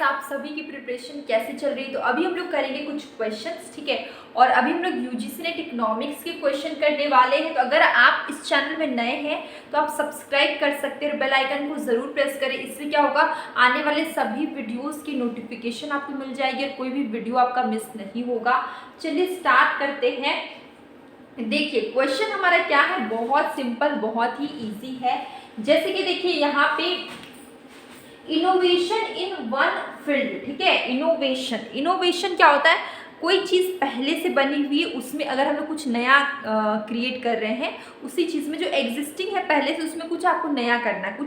आप सभी की प्रिपरेशन कैसे चल रही है। तो अभी हम लोग करेंगे कुछ क्वेश्चंस, ठीक है। और अभी हम लोग यूजीसी नेट इकोनॉमिक्स के क्वेश्चन करने वाले हैं। तो अगर आप इस चैनल में नए हैं तो आप सब्सक्राइब कर सकते हैं और बेल आइकन को ज़रूर प्रेस करें। इससे क्या होगा, आने वाले सभी वीडियोज़ की नोटिफिकेशन आपको मिल जाएगी और कोई भी वीडियो आपका मिस नहीं होगा। चलिए स्टार्ट करते हैं। देखिए क्वेश्चन हमारा क्या है, बहुत सिंपल, बहुत ही ईजी है। जैसे कि देखिए यहाँ पे इनोवेशन इन वन फील्ड, ठीक है। इनोवेशन क्या होता है, कोई चीज़ पहले से बनी हुई है उसमें अगर हम लोग कुछ नया क्रिएट कर रहे हैं, उसी चीज़ में जो एग्जिस्टिंग है पहले से उसमें कुछ आपको नया करना है,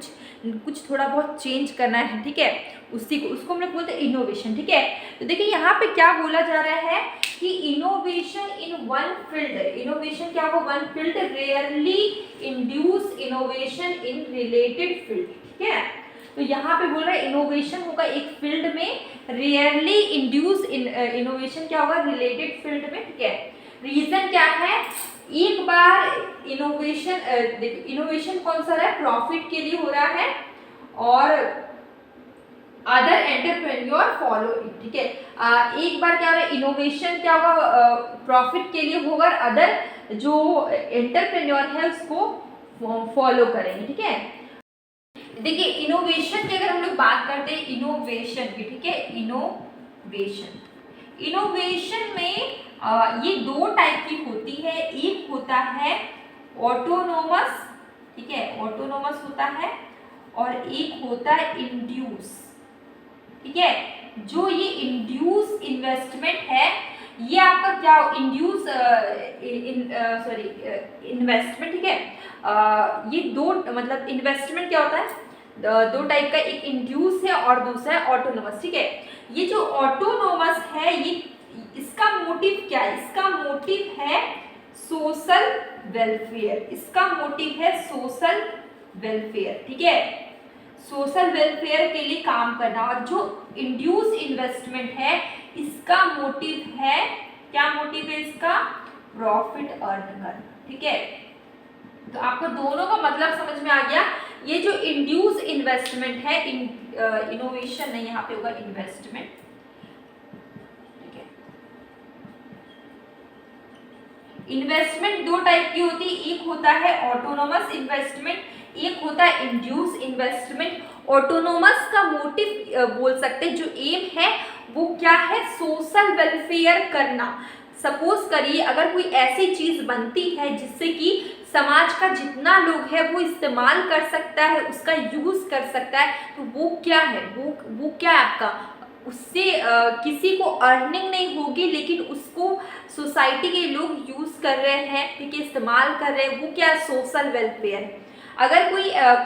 कुछ थोड़ा बहुत चेंज करना है, ठीक है। उसको हम लोग बोलते हैं इनोवेशन, ठीक है। तो देखिए यहाँ पे क्या बोला जा रहा है कि innovation in one field, innovation क्या होगा, one field rarely induce innovation in related field, ठीक है। तो यहाँ पे बोल रहा है इनोवेशन होगा एक फील्ड में, रेयरली इंड्यूस इनोवेशन क्या होगा, रिलेटेड फील्ड में, ठीक है। रीजन क्या है, एक बार इनोवेशन कौन सा रहा है, प्रॉफिट के लिए हो रहा है और अदर एंटरप्रेन्योर फॉलो इट, ठीक है। एक बार क्या हो रहा है, इनोवेशन क्या होगा, प्रॉफिट के लिए होगा, अदर जो एंटरप्रेन्योर है उसको फॉलो करेंगे, ठीक है। देखिए इनोवेशन की अगर हम लोग बात करते हैं इनोवेशन की, ठीक है। इनोवेशन में ये दो टाइप की होती है। एक होता है ऑटोनोमस, ठीक है, ऑटोनोमस होता है, और एक होता है इंड्यूस, ठीक है। जो ये इंड्यूस इन्वेस्टमेंट है, ये आपका क्या इंड्यूस इन्वेस्टमेंट, ठीक है। ये दो मतलब इन्वेस्टमेंट क्या होता है, दो टाइप का, एक इंड्यूस है और दूसरा है ऑटोनोमस, ठीक है। ये जो ऑटोनोमस है, ये इसका मोटिव क्या है, इसका मोटिव है सोशल वेलफेयर, इसका मोटिव है सोशल वेलफेयर, ठीक है, सोशल वेलफेयर के लिए काम करना। और जो इंड्यूस इन्वेस्टमेंट है, इसका मोटिव है, क्या मोटिव है इसका, प्रॉफिट अर्न करना, ठीक है। तो आपको दोनों का मतलब समझ में आ गया। ये जो इंड्यूस इन्वेस्टमेंट है, इनोवेशन नहीं, यहाँ पे होगा इन्वेस्टमेंट, ठीक है। इन्वेस्टमेंट दो टाइप की होती है, एक होता है ऑटोनोमस इन्वेस्टमेंट, एक होता है इंड्यूस इन्वेस्टमेंट। ऑटोनोमस का मोटिव बोल सकते हैं, जो एम है वो क्या है, सोशल वेलफेयर करना। सपोज करिए अगर कोई ऐसी चीज बनती है जिससे कि समाज का जितना लोग है वो इस्तेमाल कर सकता है, उसका यूज कर सकता है, तो वो क्या है, वो क्या है आपका, उससे किसी को अर्निंग नहीं होगी, लेकिन उसको सोसाइटी के लोग यूज कर रहे हैं, ठीक है, इस्तेमाल कर रहे हैं, वो क्या सोशल वेलफेयर है। अगर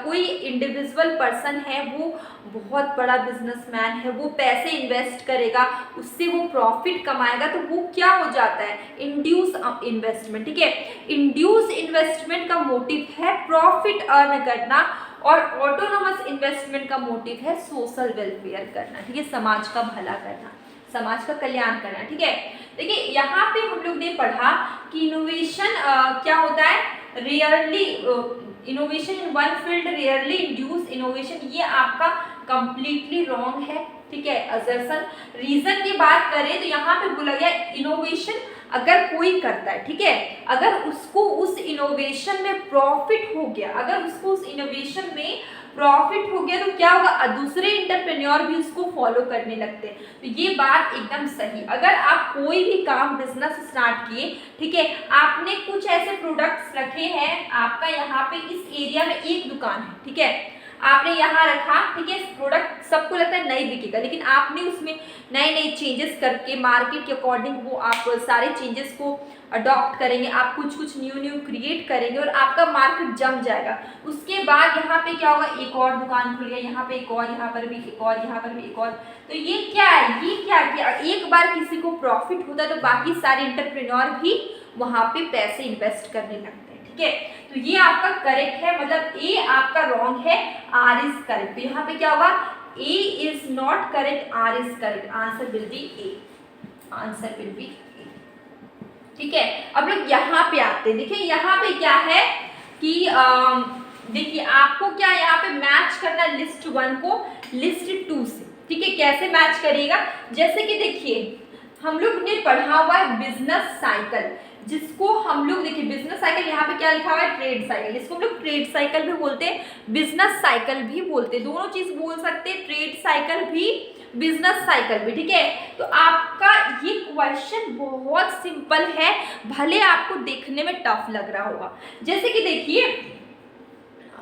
कोई इंडिविजुअल पर्सन है, वो बहुत बड़ा बिजनेसमैन है, वो पैसे इन्वेस्ट करेगा, उससे वो प्रॉफिट कमाएगा, तो वो क्या हो जाता है, इंड्यूस इन्वेस्टमेंट, ठीक है। इंड्यूस इन्वेस्टमेंट का मोटिव है प्रॉफिट अर्न करना, और ऑटोनोमस इन्वेस्टमेंट का मोटिव है सोशल वेलफेयर करना, ठीक है, समाज का भला करना, समाज का कल्याण करना, ठीक है। देखिए यहाँ पे हम लोग ने पढ़ा कि इनोवेशन क्या होता है, rarely innovation in one field rarely induce innovation, ये आपका कंप्लीटली रॉन्ग है, ठीक है, असर्शन। रीजन की बात करें तो यहाँ पे बोला गया इनोवेशन अगर कोई करता है, ठीक है, अगर उसको उस इनोवेशन में प्रॉफिट हो गया, अगर उसको उस इनोवेशन में प्रॉफिट हो गया, तो क्या होगा, दूसरे इंटरप्रेन्योर भी उसको फॉलो करने लगते हैं। तो ये बात एकदम सही। अगर आप कोई भी काम बिजनेस स्टार्ट किए, ठीक है, आपने कुछ ऐसे प्रोडक्ट्स रखे हैं, आपका यहाँ पे इस एरिया में एक दुकान है, ठीक है, आपने यहाँ रखा, ठीक है, प्रोडक्ट सबको लगता है नहीं बिकेगा, लेकिन आपने उसमें नए नए चेंजेस करके मार्केट के अकॉर्डिंग वो आप सारे चेंजेस को अडॉप्ट करेंगे, आप कुछ न्यू क्रिएट करेंगे और आपका मार्केट जम जाएगा। उसके बाद यहाँ पे क्या होगा, एक और दुकान खुल गया, यहाँ पे एक और, यहाँ पर भी एक और, यहाँ पर भी एक और। तो ये क्या है, ये क्या किया, एक बार किसी को प्रॉफिट होता है तो बाकी सारे इंटरप्रेन्योर भी वहाँ पे पैसे इन्वेस्ट करने लगते हैं, ठीक है। तो ये आपका करेक्ट है, मतलब ए आपका रॉन्ग है, आर इज करेक्ट। तो यहाँ पे क्या होगा, A is not correct, R is correct, answer will be A, answer will be A, ठीक है। अब लोग यहाँ पे आते हैं। देखिए यहाँ पे क्या है कि देखिए आपको क्या यहाँ पे मैच करना लिस्ट 1 को लिस्ट 2 से, ठीक है, कैसे मैच करिएगा, जैसे कि देखिए हम लोग ने पढ़ा हुआ है बिजनेस साइकिल, जिसको हम लोग देखिए बिजनेस साइकिल, यहाँ पे क्या लिखा हुआ है ट्रेड साइकिल, जिसको हम लोग ट्रेड साइकिल भी बोलते हैं, बिजनेस साइकिल भी बोलते हैं, दोनों चीज बोल सकते हैं, ट्रेड साइकिल भी बिजनेस साइकिल भी। ठीक है, तो आपका ये क्वेश्चन बहुत सिंपल है, भले आपको देखने में टफ लग रहा होगा। जैसे कि देखिए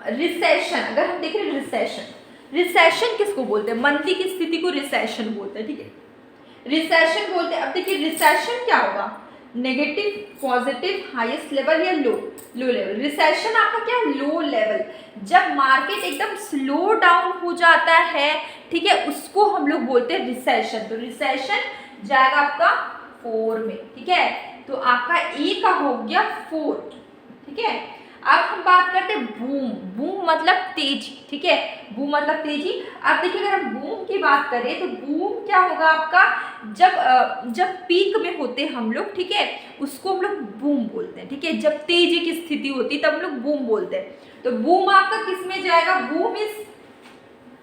रिसेशन, अगर हम देख रहे हैं रिसेशन किसको बोलते हैं, मंदी की स्थिति को रिसेशन बोलते हैं। ठीक है, रिसेशन बोलते हैं। अब देखिए रिसेशन क्या होगा, नेगेटिव, पॉजिटिव, हाईएस्ट लेवल या लो लेवल। रिसेशन आपका क्या है, लो लेवल, जब मार्केट एकदम स्लो डाउन हो जाता है, ठीक है, उसको हम लोग बोलते हैं रिसेशन। तो रिसेशन जाएगा आपका 4 में। ठीक है, तो आपका ए का हो गया 4। ठीक है, अब हम बात करते हैं बूम। बूम मतलब तेजी। ठीक है, बूम मतलब तेजी। अब देखिए अगर हम बूम की बात करें तो बूम क्या होगा आपका, जब पीक में होते हैं हम लोग, ठीक है, उसको हम लोग बूम बोलते हैं। ठीक है, जब तेजी की स्थिति होती है तब हम लोग बूम बोलते हैं। तो बूम आपका किस में जाएगा,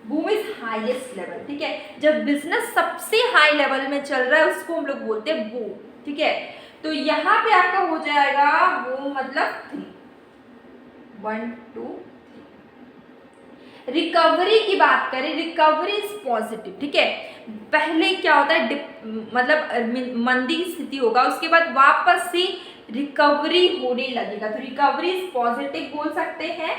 बूम इज हाईएस्ट लेवल। ठीक है, जब बिजनेस सबसे हाई लेवल में चल रहा है उसको हम लोग बोलते हैं बूम। ठीक है, तो यहाँ पे आपका हो जाएगा बूम मतलब 3, 1 2 3। रिकवरी की बात करें, रिकवरी इज पॉजिटिव। ठीक है, पहले क्या होता है मतलब मंदी की स्थिति होगा, उसके बाद वापस से रिकवरी होने लगेगा, तो रिकवरी इज पॉजिटिव बोल सकते हैं।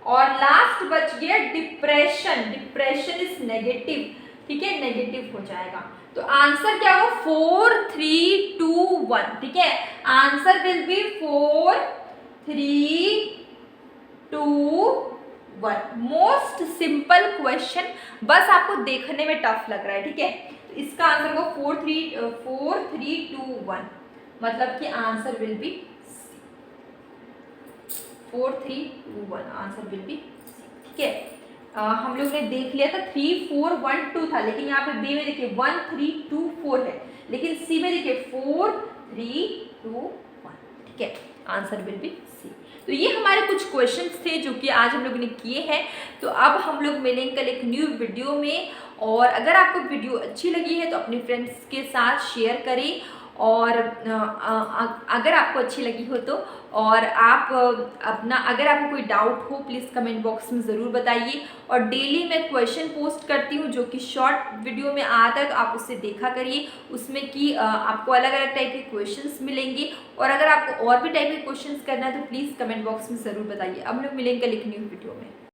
और लास्ट बच गया डिप्रेशन, डिप्रेशन इज नेगेटिव। ठीक है, नेगेटिव हो जाएगा। तो आंसर क्या होगा, 4 3 2 1। ठीक है, answer will B 4 3 2 1। Most simple question, बस आपको देखने में टफ लग रहा है। ठीक है, तो इसका आंसर होगा 4 3 2 1, मतलब कि answer will B 4 3 2 1, answer will B. ठीक है, हम लोग ने देख लिया था 3 4 1 2 था, लेकिन यहाँ पे बी में देखिए 1 3 2 4 है, लेकिन सी में देखिए 4 3 2 1। ठीक है, आंसर विल बी सी। तो ये हमारे कुछ क्वेश्चंस थे जो कि आज हम लोगों ने किए हैं। तो अब हम लोग मिलेंगे कल एक न्यू वीडियो में, और अगर आपको वीडियो अच्छी लगी है तो अपने फ्रेंड्स के साथ शेयर करें, और अगर आपको अच्छी लगी हो तो, और आप अपना अगर आपको कोई डाउट हो प्लीज़ कमेंट बॉक्स में ज़रूर बताइए। और डेली मैं क्वेश्चन पोस्ट करती हूँ जो कि शॉर्ट वीडियो में आता है, तो आप उससे देखा करिए, उसमें कि आपको अलग अलग टाइप के क्वेश्चंस मिलेंगे। और अगर आपको और भी टाइप के क्वेश्चंस करना है तो प्लीज़ कमेंट बॉक्स में ज़रूर बताइए। अब लोग मिलेंगे कल एक न्यू वीडियो में।